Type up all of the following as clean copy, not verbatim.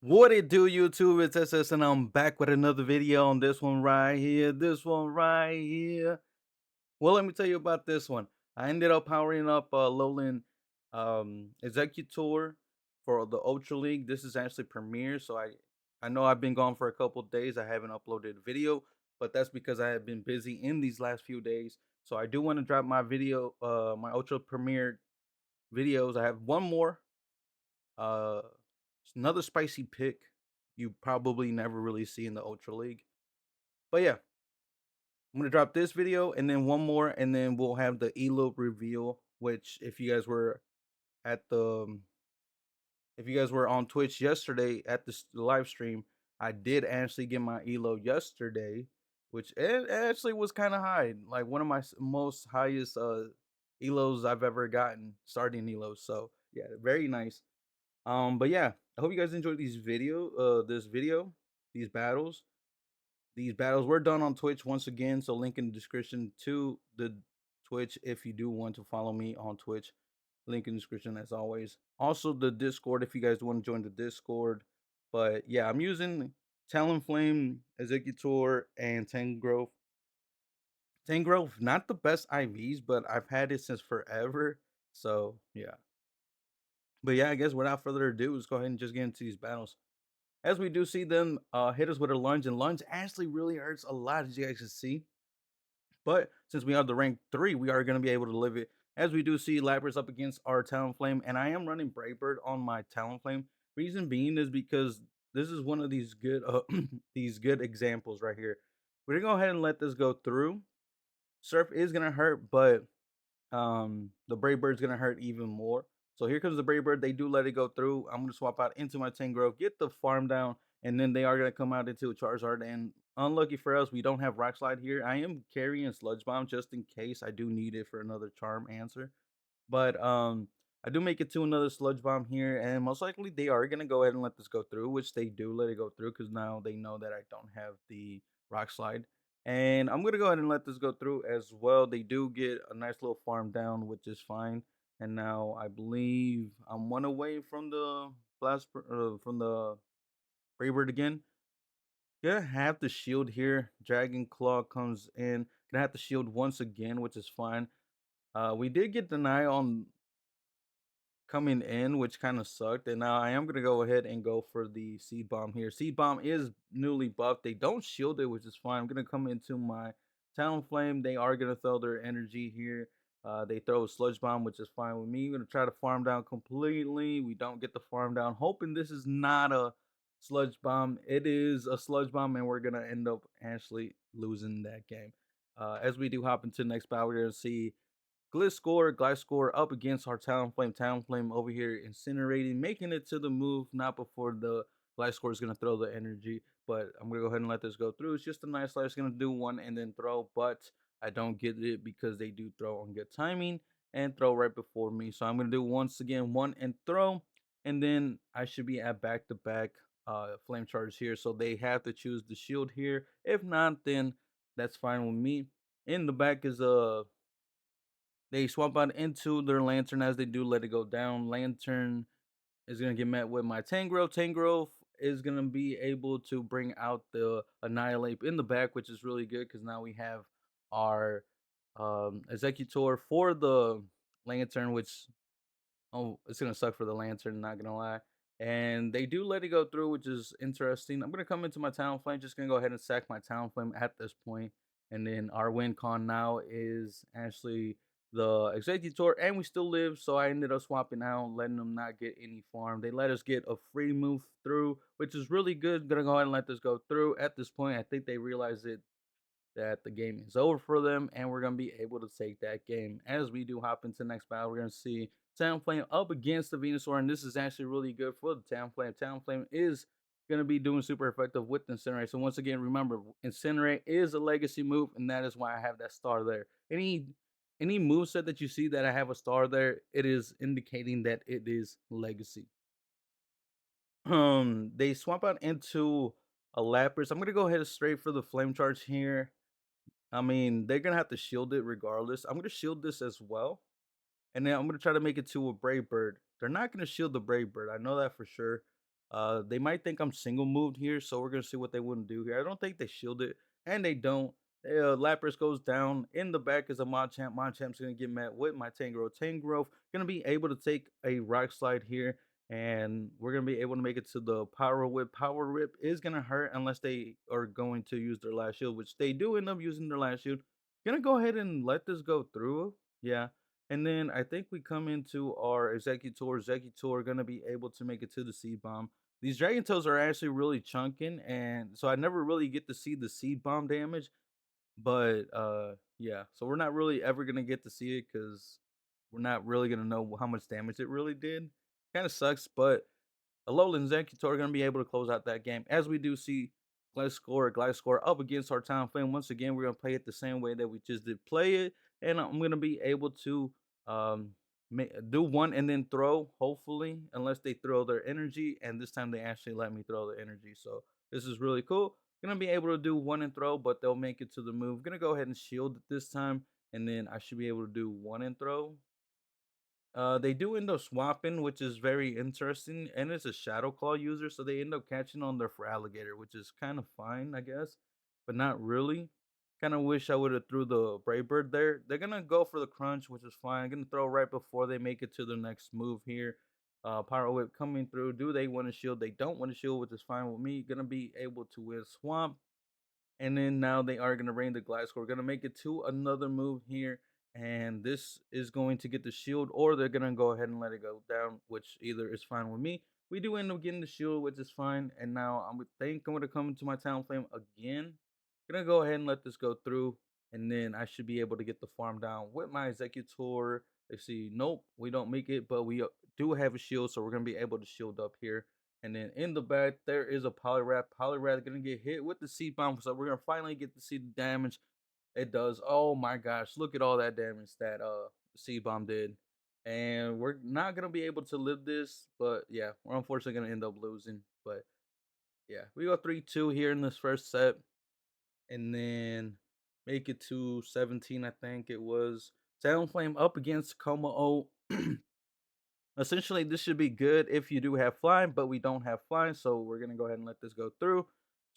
What it do, YouTube? It's SS, and I'm back with another video on this one right here. This one right here. Well, let me tell you about this one. I ended up powering up Alolan Exeggutor for the Ultra League. This is actually Premiere, so I know I've been gone for a couple days. I haven't uploaded a video, but that's because I have been busy in these last few days. So I do want to drop my video, my Ultra Premiere videos. I have one more. It's another spicy pick you probably never really see in the Ultra League. But yeah, I'm gonna drop this video and then one more, and then we'll have the elope reveal. Which, at the, if you guys were on Twitch yesterday at the live stream, I did actually get my elo yesterday, which it actually was kind of high, like one of my most highest elos I've ever gotten, starting elos. So yeah, very nice. But yeah, I hope you guys enjoyed this video, these battles. These battles were done on Twitch once again, so link in the description to the Twitch if you do want to follow me on Twitch. Link in the description as always. Also the Discord if you guys want to join the Discord. But yeah, I'm using Talonflame, Exeggutor, and Tangrowth. Tangrowth, not the best IVs, but I've had it since forever. So yeah. But yeah, I guess without further ado, let's go ahead and just get into these battles. As we do see them hit us with a lunge, and lunge actually really hurts a lot, as you guys can see. But since we are the rank 3, we are going to be able to live it. As we do see Lapras up against our Talonflame, and I am running Brightbird on my Talonflame. Reason being is because this is one of these good these good examples right here. We're gonna go ahead and let this go through. Surf is gonna hurt, but the Brave Bird's gonna hurt even more. So here comes the Brave Bird. They do let it go through. I'm gonna swap out into my Tangrowth, get the farm down, and then they are gonna come out into a Charizard. And unlucky for us, we don't have Rock Slide here. I am carrying Sludge Bomb just in case I do need it for another charm answer. But I do make it to another sludge bomb here, and most likely they are gonna go ahead and let this go through, which they do let it go through because now they know that I don't have the rock slide. And I'm gonna go ahead and let this go through as well. They do get a nice little farm down, which is fine. And now I believe I'm one away from the from the Freebird again. Gonna have the shield here. Dragon Claw comes in. Gonna have the shield once again, which is fine. We did get deny on coming in, which kind of sucked. And now I am gonna go ahead and go for the seed bomb here. Seed bomb is newly buffed. They don't shield it, which is fine. I'm gonna come into my Talon Flame. They are gonna throw their energy here. They throw a sludge bomb, which is fine with me. I'm gonna try to farm down completely. We don't get the farm down. Hoping this is not a sludge bomb. It is a sludge bomb, and we're gonna end up actually losing that game. As we do hop into the next battle, we're gonna see Gliscor up against our Talonflame. Talonflame over here incinerating, making it to the move. Not before the Gliscor is going to throw the energy, but I'm going to go ahead and let this go through. It's just a nice slide. It's going to do one and then throw, but I don't get it because they do throw on good timing and throw right before me. So I'm going to do once again one and throw, and then I should be at back to back flame charge here. So they have to choose the shield here. If not, then that's fine with me. In the back is a they swap out into their Lantern as they do let it go down. Lantern is going to get met with my Tangrowth. Tangrowth is going to be able to bring out the Annihilate in the back, which is really good because now we have our Exeggutor for the Lantern, which, oh, it's gonna suck for the Lantern, not gonna lie. And they do let it go through, which is interesting. I'm gonna come into my Talonflame, just gonna go ahead and sack my Talonflame at this point. And then our win con now is actually the Exeggutor, and we still live. So I ended up swapping out, letting them not get any farm. They let us get a free move through, which is really good. Gonna go ahead and let this go through. At this point, I think they realize it that the game is over for them, and we're gonna be able to take that game. As we do hop into the next battle, we're gonna see Talonflame up against the Venusaur, and this is actually really good for the Talonflame. Talonflame is gonna be doing super effective with Incinerate. So once again, remember, Incinerate is a legacy move, and that is why I have that star there. Any move set that you see that I have a star there, it is indicating that it is legacy. They swap out into a Lapras. I'm gonna go ahead and straight for the flame charge here. I mean, they're gonna have to shield it regardless. I'm gonna shield this as well, and then I'm gonna try to make it to a Brave Bird. They're not gonna shield the Brave Bird. I know that for sure. They might think I'm single moved here, so we're gonna see what they wouldn't do here. I don't think they shield it, and they don't. Lapras goes down. In the back is a Machamp. Machamp's gonna get met with my Tangrowth. Tangrowth gonna be able to take a Rock Slide here, and we're gonna be able to make it to the Power Whip. Power Whip is gonna hurt unless they are going to use their last shield, which they do end up using their last shield. Gonna go ahead and let this go through. Yeah. And then I think we come into our Exeggutor. Exeggutor gonna be able to make it to the Seed Bomb. These Dragon Tails are actually really chunking, and so I never really get to see the Seed Bomb damage. But yeah, so we're not really ever gonna get to see it because we're not really gonna know how much damage it really did. Kind of sucks, but Alolan and Exeggutor are going to be able to close out that game. As we do see Gliscor up against our Talonflame. Once again, we're going to play it the same way that we just did play it. And I'm going to be able to um, do one and then throw, hopefully, unless they throw their energy. And this time they actually let me throw the energy. So this is really cool. Going to be able to do one and throw, but they'll make it to the move. Going to go ahead and shield it this time. And then I should be able to do one and throw. They do end up swapping, which is very interesting, and it's a Shadow Claw user, so they end up catching on there for Alligator, which is kind of fine, I guess, but not really. Kind of wish I would have threw the Brave Bird there. They're gonna go for the Crunch, which is fine. I'm gonna throw right before they make it to the next move here. Power Whip coming through. Do they want to shield? They don't want to shield, which is fine with me. Gonna be able to win Swamp. And then now they are going to rain the Gliscor. We're going to make it to another move here. And this is going to get the shield, or they're going to go ahead and let it go down, which either is fine with me. We do end up getting the shield, which is fine. And now I would think I'm going to come into my Talonflame again. Going to go ahead and let this go through. And then I should be able to get the farm down with my Exeggutor. They see, nope, we don't make it, but we do have a shield. So we're going to be able to shield up here. And then in the back, there is a Poliwrath. Poliwrath gonna get hit with the Seed Bomb, so we're gonna finally get to see the damage it does. Oh my gosh, look at all that damage that Seed Bomb did. And we're not gonna be able to live this, but yeah, we're unfortunately gonna end up losing. But yeah, we go 3-2 here in this first set, and then make it to 17, I think it was. Talonflame up against Coma O. Essentially, this should be good if you do have flying, but we don't have flying, so we're gonna go ahead and let this go through.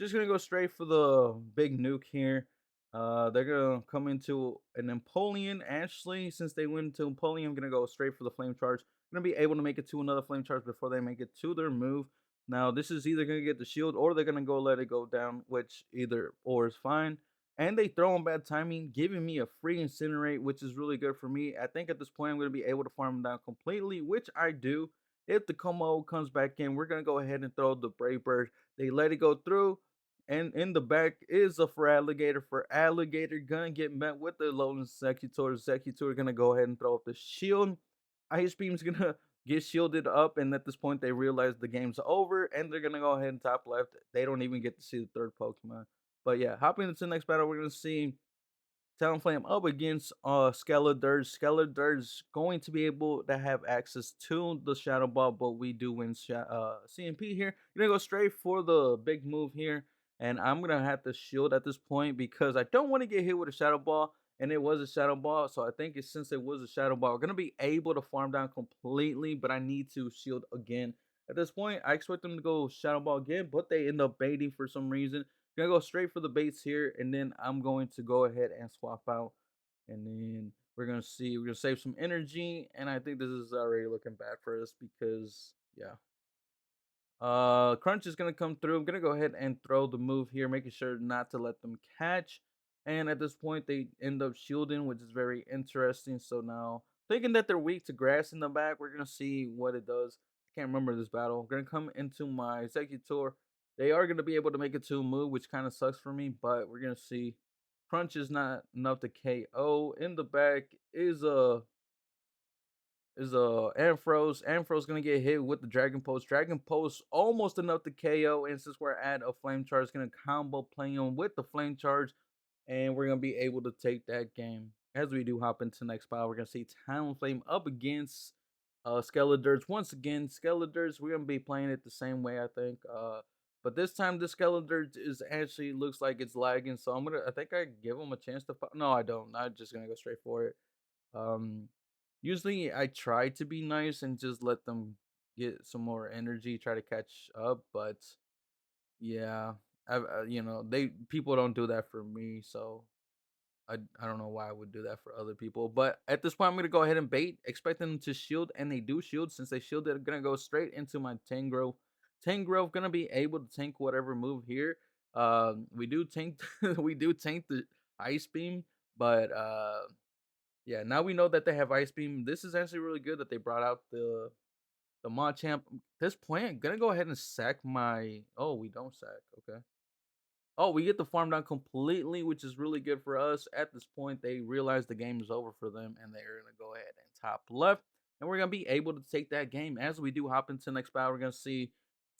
Just gonna go straight for the big nuke here. They're gonna come into an Empoleon. Actually, since they went into Empoleon, I'm gonna go straight for the flame charge. Gonna be able to make it to another flame charge before they make it to their move. Now, this is either gonna get the shield or they're gonna go let it go down, which either or is fine. And they throw in bad timing, giving me a free incinerate, which is really good for me. I think at this point I'm going to be able to farm them down completely, which I do. If the Como comes back in, we're going to go ahead and throw the Brave Bird. They let it go through. And in the back is a for Alligator. For Alligator, gonna get met with the Alolan Exeggutor. Exeggutor gonna go ahead and throw up the shield. Ice Beam's gonna get shielded up, and at this point they realize the game's over, and they're gonna go ahead and top left. They don't even get to see the third Pokemon. But yeah, hopping into the next battle, we're gonna see Talonflame up against Skeledirge. Skeledirge going to be able to have access to the Shadow Ball, but we do win CMP here. Gonna go straight for the big move here, and I'm gonna have to shield at this point because I don't want to get hit with a Shadow Ball, and it was a Shadow Ball, so I think since it was a Shadow Ball, we're gonna be able to farm down completely, but I need to shield again. At this point, I expect them to go Shadow Ball again, but they end up baiting for some reason. Gonna go straight for the baits here, and then I'm going to go ahead and swap out, and then we're gonna save some energy, and I think this is already looking bad for us because yeah. Crunch is gonna come through. I'm gonna go ahead and throw the move here, making sure not to let them catch. And at this point, they end up shielding, which is very interesting. So now, thinking that they're weak to grass in the back, we're gonna see what it does. I can't remember this battle. I'm gonna come into my Exeggutor. They are gonna be able to make it to a move, which kind of sucks for me, but we're gonna see. Crunch is not enough to KO. In the back is Ampharos. Ampharos gonna get hit with the Dragon Pulse. Dragon Pulse almost enough to KO, and since we're at a Flame Charge, gonna combo play on with the Flame Charge, and we're gonna be able to take that game. As we do hop into next battle, we're gonna see Talonflame up against Skeledirge. Once again, Skeledirge, we're gonna be playing it the same way, I think. But this time the Skeledirge is actually looks like it's lagging, so I think I give him a chance to fight. No, I don't. I'm just gonna go straight for it. Um Usually I try to be nice and just let them get some more energy, try to catch up. But yeah, they people don't do that for me, so I don't know why I would do that for other people. But at this point, I'm gonna go ahead and bait, expecting them to shield, and they do shield. Since they shielded, I'm gonna go straight into my Tangrowth. Tangrowth gonna be able to tank whatever move here. We do tank, we do tank the Ice Beam, but yeah, now we know that they have Ice Beam. This is actually really good that they brought out the Machamp. This point, gonna go ahead and sack my. Oh, we don't sack. Okay. Oh, we get the farm down completely, which is really good for us. At this point, they realize the game is over for them, and they're gonna go ahead and top left, and we're gonna be able to take that game. As we do hop into the next battle, we're gonna see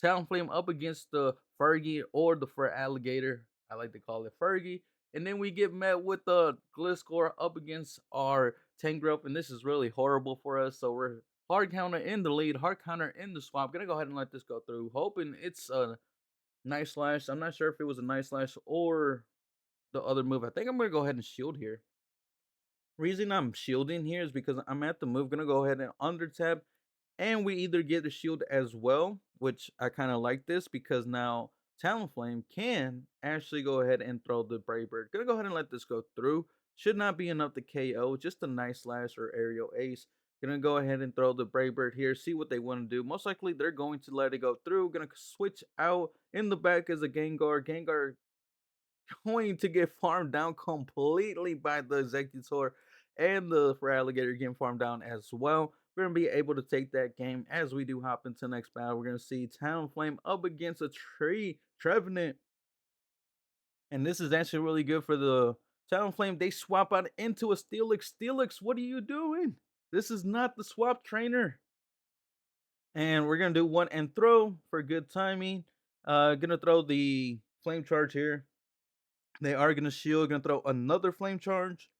Talonflame up against the Fergie or the Fur Alligator. I like to call it Fergie. And then we get met with the Gliscor up against our Tangrowth, and this is really horrible for us. So we're hard counter in the lead, hard counter in the swamp. Gonna go ahead and let this go through, hoping it's a Nice Slash. I'm not sure if it was a Nice Slash or the other move. I think I'm gonna go ahead and shield here. Reason I'm shielding here is because I'm at the move. Gonna go ahead and under tap, and we either get the shield as well, which I kind of like this because now Talonflame can actually go ahead and throw the Brave Bird. Gonna go ahead and let this go through. Should not be enough to KO. Just a Nice Slash or Aerial Ace. Gonna go ahead and throw the Brave Bird here. See what they want to do. Most likely they're going to let it go through. Gonna switch out in the back as a Gengar. Gengar going to get farmed down completely by the Exeggutor, and the for Alligator getting farmed down as well. We're gonna be able to take that game as we do hop into the next battle. We're gonna see Talonflame up against a Trevenant, and this is actually really good for the Talonflame. They swap out into a Steelix. Steelix, what are you doing? This is not the swap trainer. And we're gonna do one and throw for good timing. Gonna throw the flame charge here. They are gonna shield, gonna throw another flame charge.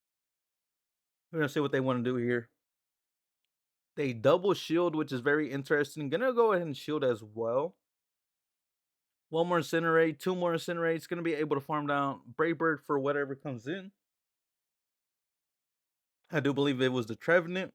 We're gonna see what they want to do here. They double shield, which is very interesting. Gonna go ahead and shield as well. One more incinerate, two more incinerates. Gonna be able to farm down Brave Bird for whatever comes in. I do believe it was the Trevenant.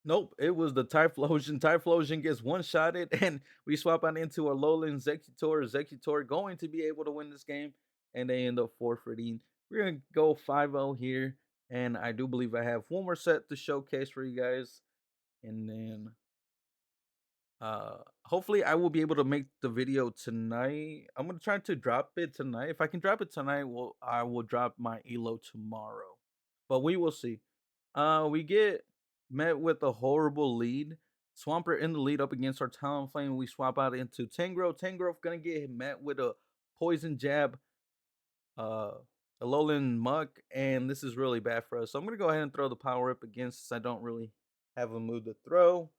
Nope, it was the Typhlosion. Typhlosion gets one-shotted, and we swap out into Alolan Exeggutor. Exeggutor going to be able to win this game, and they end up forfeiting. We're going to go 5-0 here, and I do believe I have one more set to showcase for you guys. And then hopefully I will be able to make the video tonight. I'm going to try to drop it tonight. If I can drop it tonight, I will drop my elo tomorrow. But we will see. We get met with a horrible lead. Swampert in the lead up against our Talonflame. We swap out into Tangrowth. Tangrowth gonna get met with a poison jab, uh, a Alolan Muck, and this is really bad for us. So I'm gonna go ahead and throw the power up against since I don't really have a move to throw.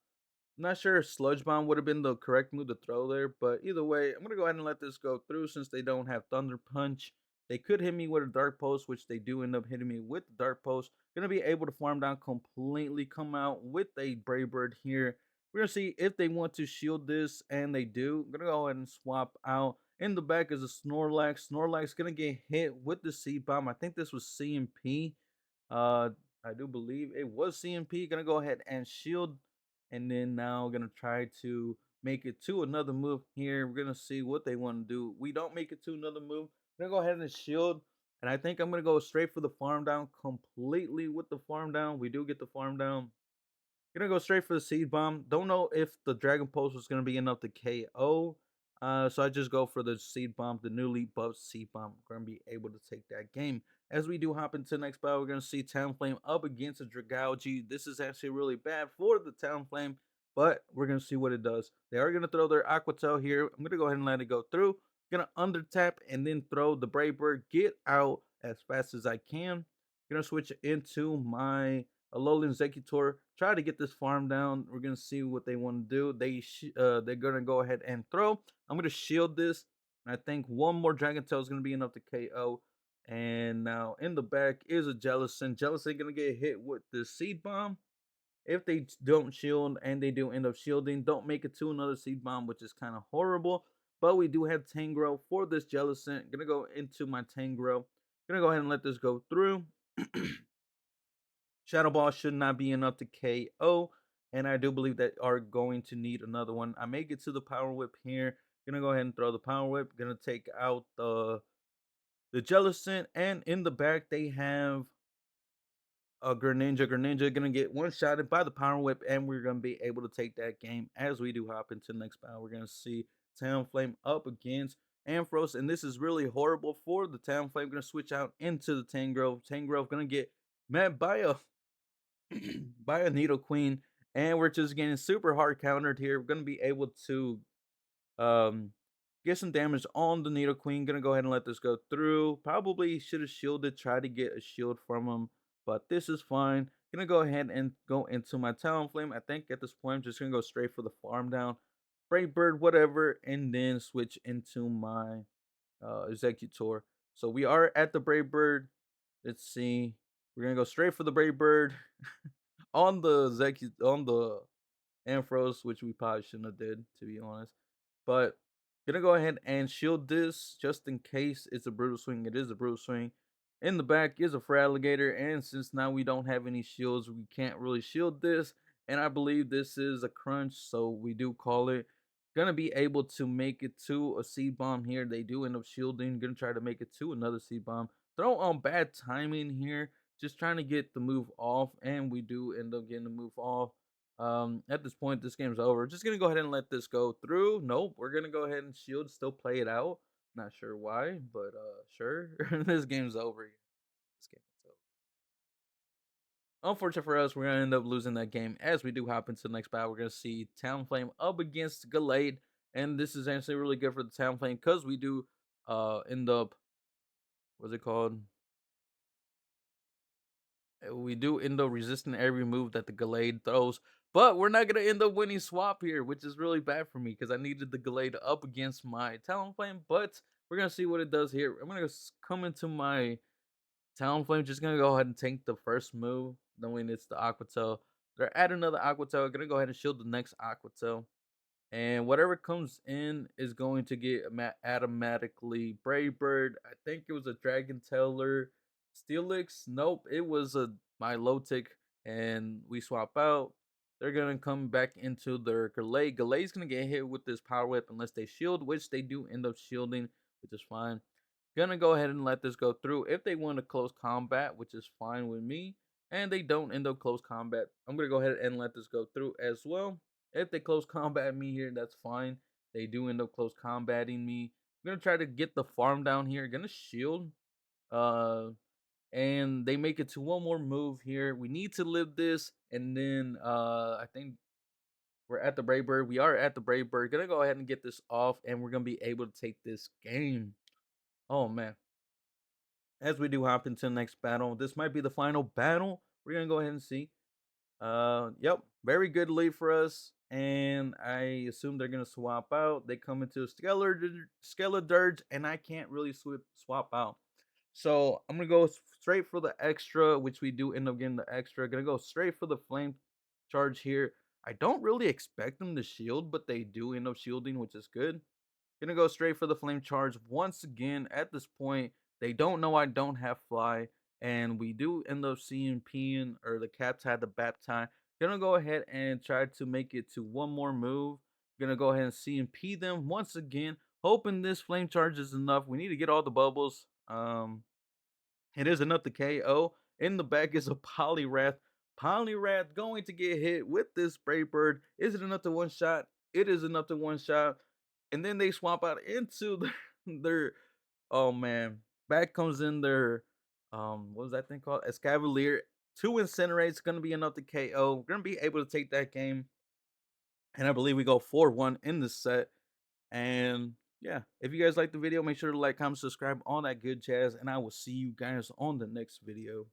I'm not sure if Sludge Bomb would have been the correct move to throw there, but either way, I'm going to go ahead and let this go through since they don't have Thunder Punch. They could hit me with a Dark Pulse, which they do end up hitting me with the Dark Pulse. Going to be able to farm down completely, come out with a Brave Bird here. We're going to see if they want to shield this, and they do. I'm going to go ahead and swap out. In the back is a Snorlax. Snorlax going to get hit with the Seed Bomb. I think this was CMP. Uh, I do believe it was CMP. Going to go ahead and shield, and then now gonna try to make it to another move here. We're gonna see what they want to do. We don't make it to another move. I'm gonna go ahead and shield, and I think I'm gonna go straight for the farm down completely with the farm down. We do get the farm down. Gonna go straight for the seed bomb. Don't know if the Dragon Pulse was gonna be enough to KO. So I just go for the seed bomb, the newly buffed seed bomb. We're gonna be able to take that game. As we do hop into the next battle, we're gonna see Talonflame up against a Dragalge. This is actually really bad for the Talonflame, but we're gonna see what it does. They are gonna throw their Aqua Tail here. I'm gonna go ahead and let it go through. Gonna under tap and then throw the Brave Bird. Get out as fast as I can. Gonna switch into my Alolan Exeggutor, try to get this farm down. We're gonna see what they want to do. They're gonna go ahead and throw. I'm gonna shield this. I think one more Dragon Tail is gonna be enough to KO. And now in the back is a Jellicent. Jellicent gonna get hit with the Seed Bomb. If they don't shield and they do end up shielding, don't make it to another Seed Bomb, which is kind of horrible. But we do have Tangrowth for this Jellicent. Gonna go into my Tangrowth. Gonna go ahead and let this go through. Shadow Ball should not be enough to KO. and I do believe that are going to need another one. I may get to the power whip here. Gonna go ahead and throw the power whip. Gonna take out the Jellicent, and in the back they have a Greninja. Greninja gonna get one shotted by the power whip, and we're gonna be able to take that game. As we do hop into the next battle, we're gonna see Talonflame up against Ampharos, and this is really horrible for the Talonflame. Gonna switch out into the Tangrowth. Tangrowth gonna get met by a by a Nidoqueen, and we're just getting super hard countered here. We're gonna be able to um, get some damage on the Nidoqueen. Gonna go ahead and let this go through. Probably should have shielded, try to get a shield from him, but this is fine. Gonna go ahead and go into my Talonflame. I think at this point I'm just gonna go straight for the farm down, Brave Bird, whatever, and then switch into my Exeggutor. So we are at the Brave Bird. Let's see. We're gonna go straight for the Brave Bird on the on the Ampharos, which we probably shouldn't have did, to be honest. But gonna go ahead and shield this just in case it's a brutal swing. It is a brutal swing. In the back is a Feraligatr, and since now we don't have any shields, we can't really shield this. And I believe this is a crunch, so we do call it. Gonna be able to make it to a seed bomb here. They do end up shielding. Gonna try to make it to another seed bomb. Throw on bad timing here, just trying to get the move off, and we do end up getting the move off. At this point, this game's over. Just gonna go ahead and let this go through. Nope, we're gonna go ahead and shield, still play it out. Not sure why, but sure. This game's over. This game is over. Unfortunate for us, we're gonna end up losing that game. As we do hop into the next battle, we're gonna see Talonflame up against Gallade, and this is actually really good for the Talonflame because we do end up, what's it called? We do end up resisting every move that the Gallade throws, but we're not gonna end up winning swap here, which is really bad for me because I needed the Gallade up against my Talonflame. But we're gonna see what it does here. I'm gonna come into my Talonflame, just gonna go ahead and tank the first move, knowing it's the Aqua Tail. They're at another Aqua Tail. Gonna go ahead and shield the next Aqua Tail. And whatever comes in is going to get automatically Brave Bird. I think it was a Dragon Tailor Steelix. Nope, it was a Milotic, and we swap out. They're gonna come back into their Gallade. Gallade's gonna get hit with this Power Whip unless they shield, which they do end up shielding, which is fine. Gonna go ahead and let this go through. If they want to close combat, which is fine with me, and they don't end up close combat, I'm gonna go ahead and let this go through as well. If they close combat me here, that's fine. They do end up close combating me. I'm gonna try to get the farm down here. Gonna shield. Uh and they make it to one more move here. We need to live this, and then I think we're at the Brave Bird. We are at the Brave Bird. Gonna go ahead and get this off, and we're gonna be able to take this game. Oh man. As we do hop into the next battle, this might be the final battle. We're gonna go ahead and see. Yep, very good lead for us, and I assume they're gonna swap out. They come into Skeledirge, and I can't really swap out. So I'm gonna go straight for the extra, which we do end up getting the extra. Gonna go straight for the flame charge here. I don't really expect them to shield, but they do end up shielding, which is good. Gonna go straight for the flame charge once again. At this point, they don't know I don't have fly, and we do end up seeing peeing or the cat's had the baptine. Gonna go ahead and try to make it to one more move. Gonna go ahead and CMP them once again, hoping this flame charge is enough. We need to get all the bubbles. It is enough to KO. In the back is a Poliwrath. Poliwrath going to get hit with this Brave Bird. Is it enough to one shot? It is enough to one shot. And then they swap out into their oh man. Back comes in their what was that thing called? Escavalier. Two Incinerates gonna be enough to KO. We're gonna be able to take that game. And I believe we go 4-1 in this set. And yeah, if you guys like the video, make sure to like, comment, subscribe, all that good jazz. And I will see you guys on the next video.